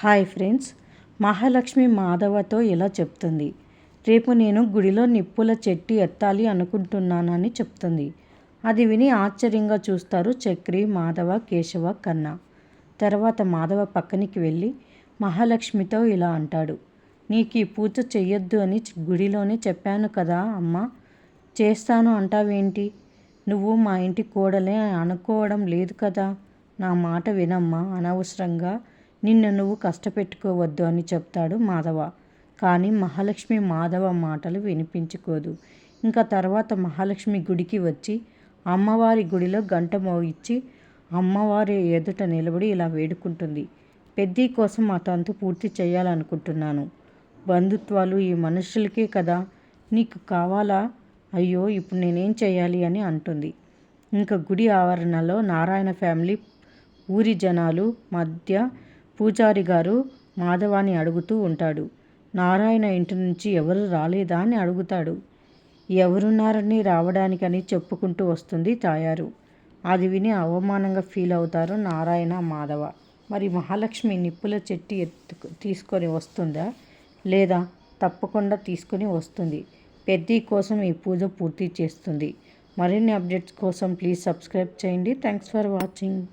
Hi friends, Mahalakshmi మాధవతో ఇలా చెప్తుంది. రేపు నేను గుడిలో నిప్పుల చెట్టి ఎత్తాలి అనుకుంటున్నానని చెప్తుంది. అది విని ఆశ్చర్యంగా చూస్తారు చక్రి, మాధవ, కేశవ, కన్నా. తర్వాత మాధవ పక్కనికి వెళ్ళి మహాలక్ష్మితో ఇలా అంటాడు. నీకు ఈ పూజ చెయ్యొద్దు అని గుడిలోనే చెప్పాను కదా అమ్మా, చేస్తాను అంటావేంటి? నువ్వు మా ఇంటి కోడలే అనుకోవడం లేదు కదా. నా మాట వినమ్మా, అనవసరంగా నిన్ను నువ్వు కష్టపెట్టుకోవద్దు అని చెప్తాడు మాధవ. కానీ మహాలక్ష్మి మాధవ మాటలు వినిపించుకోదు. ఇంకా తర్వాత మహాలక్ష్మి గుడికి వచ్చి అమ్మవారి గుడిలో గంట మోగించి అమ్మవారి ఎదుట నిలబడి ఇలా వేడుకుంటుంది. పెద్ది కోసం ఆ తంతు పూర్తి చేయాలనుకుంటున్నాను. బంధుత్వాలు ఈ మనుషులకే కదా, నీకు కావాలా? అయ్యో, ఇప్పుడు నేనేం చేయాలి అని అంటుంది. ఇంకా గుడి ఆవరణలో నారాయణ ఫ్యామిలీ ఊరి జనాలు మధ్య పూజారి గారు మాధవాన్ని అడుగుతూ ఉంటాడు. నారాయణ ఇంటి నుంచి ఎవరు రాలేదా అని అడుగుతాడు. ఎవరున్నారని రావడానికని చెప్పుకుంటూ వస్తుంది తాయారు. అది విని అవమానంగా ఫీల్ అవుతారు నారాయణ, మాధవ. మరి మహాలక్ష్మి నిప్పుల చెట్టి తీసుకొని వస్తుందా లేదా? తప్పకుండా తీసుకొని వస్తుంది. పెద్ది కోసం ఈ పూజ పూర్తి చేస్తుంది. మరిన్ని అప్డేట్స్ కోసం ప్లీజ్ సబ్స్క్రైబ్ చేయండి. Thanks for watching.